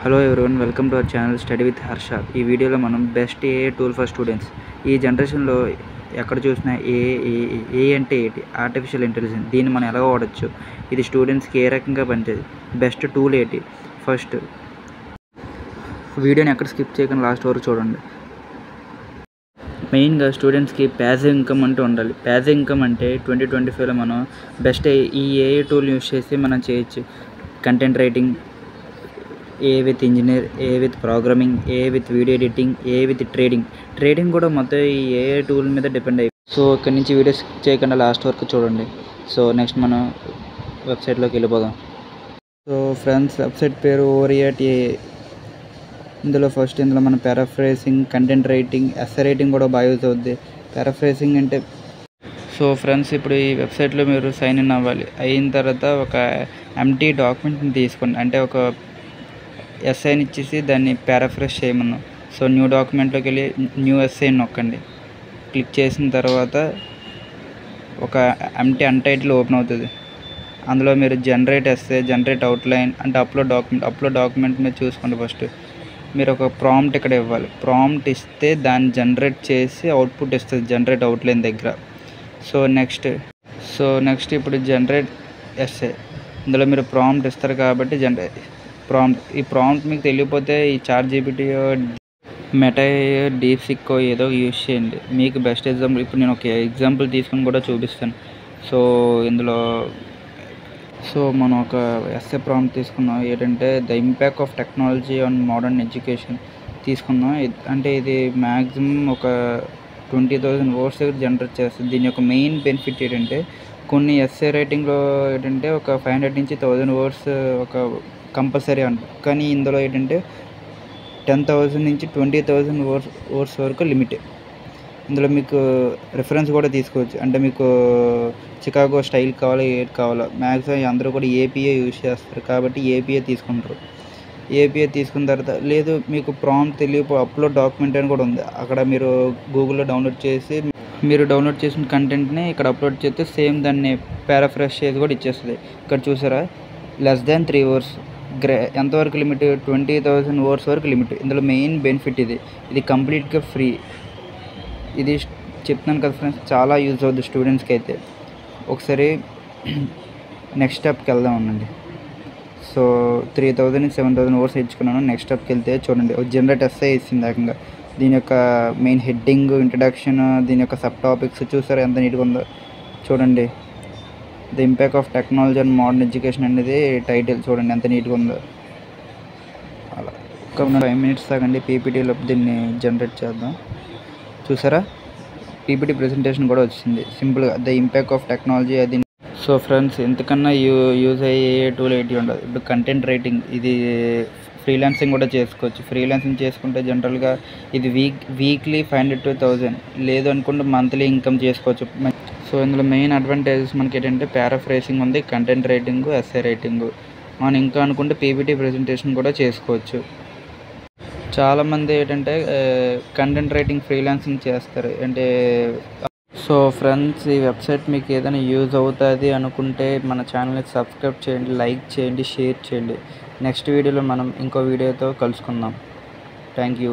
Hello everyone, welcome to our channel study with Harsha. ఈ వీడియోలో మనం best AI tool for students. ఈ జనరేషన్లో ఎక్కడ చూసినా ఏ అంటే ఏంటి, ఆర్టిఫిషియల్ ఇంటెలిజెన్స్, దీన్ని మనం ఎలా వాడచ్చు, ఇది స్టూడెంట్స్కి ఏ రకంగా పనిచేది, బెస్ట్ టూల్ ఏంటి. ఫస్ట్ వీడియోని ఎక్కడ స్కిప్ చేయకుండా లాస్ట్ వరకు చూడండి. మెయిన్గా స్టూడెంట్స్కి ప్యాసివ్ ఇన్కమ్ అంటూ ఉండాలి. ప్యాసివ్ ఇన్కమ్ అంటే 2025లో మనం బెస్ట్ ఈ ఏఐ టూల్ యూస్ చేసి మనం చేయొచ్చు. Content writing, A with engineer, A with programming, A with video editing, A with trading కూడా మొత్తం ఈ ఏఐ టూల్ మీద డిపెండ్ అయ్యి. సో ఇక్కడ నుంచి వీడియో స్కిప్ చేయకుండా లాస్ట్ వరకు చూడండి. సో నెక్స్ట్ మనం వెబ్సైట్లోకి వెళ్ళిపోదాం. సో ఫ్రెండ్స్, వెబ్సైట్ పేరు ఓరియట్ ఏఐ. ఇందులో మనం paraphrasing, content writing, essay writing కూడా బాగా యూజ్ అవుద్ది. పారాఫ్రేసింగ్ అంటే సో ఫ్రెండ్స్, ఇప్పుడు ఈ వెబ్సైట్లో మీరు సైన్ ఇన్ అవ్వాలి. అయిన తర్వాత ఒక ఎంటీ డాక్యుమెంట్ని తీసుకోండి, అంటే ఒక ఎస్ఐని ఇచ్చేసి దాన్ని పారాఫ్రేస్ చేయమన్నాం. సో న్యూ డాక్యుమెంట్లోకి వెళ్ళి న్యూ ఎస్ఐ నొక్కండి. క్లిక్ చేసిన తర్వాత ఒక ఎంటీ అన్టైటిల్ ఓపెన్ అవుతుంది. అందులో మీరు జనరేట్ ఎస్ఐ, జనరేట్ అవుట్లైన్ అంటే అప్లోడ్ డాక్యుమెంట్ మీద చూసుకోండి. ఫస్ట్ మీరు ఒక ప్రాంప్ట్ ఇక్కడ ఇవ్వాలి. ప్రాంప్ట్ ఇస్తే దాన్ని జనరేట్ చేసి అవుట్పుట్ ఇస్తుంది జనరేట్ అవుట్లైన్ దగ్గర. సో నెక్స్ట్ ఇప్పుడు జనరేట్ ఎస్ఐ, ఇందులో మీరు ప్రాంప్ట్ ఇస్తారు కాబట్టి ఈ ప్రాంప్ట్ మీకు తెలియకపోతే ఈ చాట్‌జీపీటీ, మెటా, డీప్‌సీక్ ఏదో యూజ్ చేయండి. మీకు బెస్ట్ ఎగ్జాంపుల్ ఇప్పుడు నేను ఒక ఎగ్జాంపుల్ తీసుకొని కూడా చూపిస్తాను. సో ఇందులో మనం ఒక ఎస్ఏ ప్రాంప్ట్ తీసుకున్నాం. ఏంటంటే the impact of technology on modern education తీసుకున్నాం. అంటే ఇది మ్యాక్సిమం ఒక 20,000 వర్డ్స్ జనరేట్ చేస్తుంది. దీని యొక్క మెయిన్ బెనిఫిట్ ఏంటంటే, కొన్ని ఎస్ఏ రైటింగ్లో ఏంటంటే ఒక 500 నుంచి 1000 వర్డ్స్ ఒక కంపల్సరీ అంట. కానీ ఇందులో ఏంటంటే 10,000 నుంచి 20,000 వర్డ్స్ వరకు లిమిట్. ఇందులో మీకు రిఫరెన్స్ కూడా తీసుకోవచ్చు. అంటే మీకు చికాగో స్టైల్ కావాలా, ఏది కావాలా, మ్యాక్సిమం అందరూ కూడా ఏపీఏ యూజ్ చేస్తారు కాబట్టి ఏపీఏ తీసుకుంటారు. ఏపీఏ తీసుకున్న తర్వాత లేదు మీకు ప్రాంప్ట్ తెలియదు, అప్లోడ్ డాక్యుమెంట్ అని కూడా ఉంది. అక్కడ మీరు గూగుల్లో డౌన్లోడ్ చేసి మీరు డౌన్లోడ్ చేసిన కంటెంట్ని ఇక్కడ అప్లోడ్ చేస్తే సేమ్ దాన్ని పారాఫ్రేస్ చేసి కూడా ఇచ్చేస్తుంది. ఇక్కడ చూసారా, <3 hours. ఎంతవరకు లిమిట్? 20,000 వర్డ్స్ వరకు లిమిట్. ఇందులో మెయిన్ బెనిఫిట్ ఇది కంప్లీట్గా ఫ్రీ. ఇది చెప్తున్నాను కదా ఫ్రెండ్స్, చాలా యూజ్ అవుద్ది స్టూడెంట్స్కి అయితే. ఒకసారి నెక్స్ట్ స్టెప్కి వెళ్దాం అనండి. సో 3,000 నుంచి 7,000 వర్డ్స్ ఇచ్చుకున్నాను. నెక్స్ట్ స్టెప్కి వెళ్తే చూడండి, ఒక జనరేట్ ఎస్ఐ ఇచ్చింది ఏకంగా. దీని యొక్క మెయిన్ హెడ్డింగ్, ఇంట్రడక్షన్, దీని యొక్క సబ్ టాపిక్స్ చూసారా ఎంత నీట్గా ఉందో. చూడండి, the impact of technology and modern education అనేది టైటిల్. చూడండి ఎంత నీట్గా ఉందో. అలా ఒక 5 minutes తాగండి. పీపీటీలో దీన్ని జనరేట్ చేద్దాం. చూసారా, పీపీటీ ప్రెజెంటేషన్ కూడా వచ్చింది సింపుల్గా, ద ఇంపాక్ట్ ఆఫ్ టెక్నాలజీ అది. సో ఫ్రెండ్స్, ఎంతకన్నా యూజ్ అయ్యే టూల్ ఏంటి ఉండదు. ఇప్పుడు కంటెంట్ రైటింగ్, ఇది ఫ్రీలాన్సింగ్ కూడా చేసుకోవచ్చు. ఫ్రీలాన్సింగ్ చేసుకుంటే జనరల్గా ఇది వీక్లీ 500 to 1000, లేదు అనుకుంటే మంత్లీ ఇన్కమ్ చేసుకోవచ్చు. సో ఇందులో మెయిన్ అడ్వాంటేజెస్ మనకి ఏంటంటే పారాఫ్రేసింగ్ ఉంది, కంటెంట్ రైటింగ్, ఎస్ఏ రైటింగ్. మనం ఇంకా అనుకుంటే పీపీటీ ప్రెజెంటేషన్ కూడా చేసుకోవచ్చు. చాలామంది ఏంటంటే కంటెంట్ రైటింగ్ ఫ్రీలాన్సింగ్ చేస్తారు. అంటే సో ఫ్రెండ్స్, ఈ వెబ్సైట్ మీకు ఏదైనా యూజ్ అవుతుంది అనుకుంటే మన ఛానల్ని సబ్స్క్రైబ్ చేయండి, లైక్ చేయండి, షేర్ చేయండి. నెక్స్ట్ వీడియోలో మనం ఇంకో వీడియోతో కలుసుకుందాం. Thank you.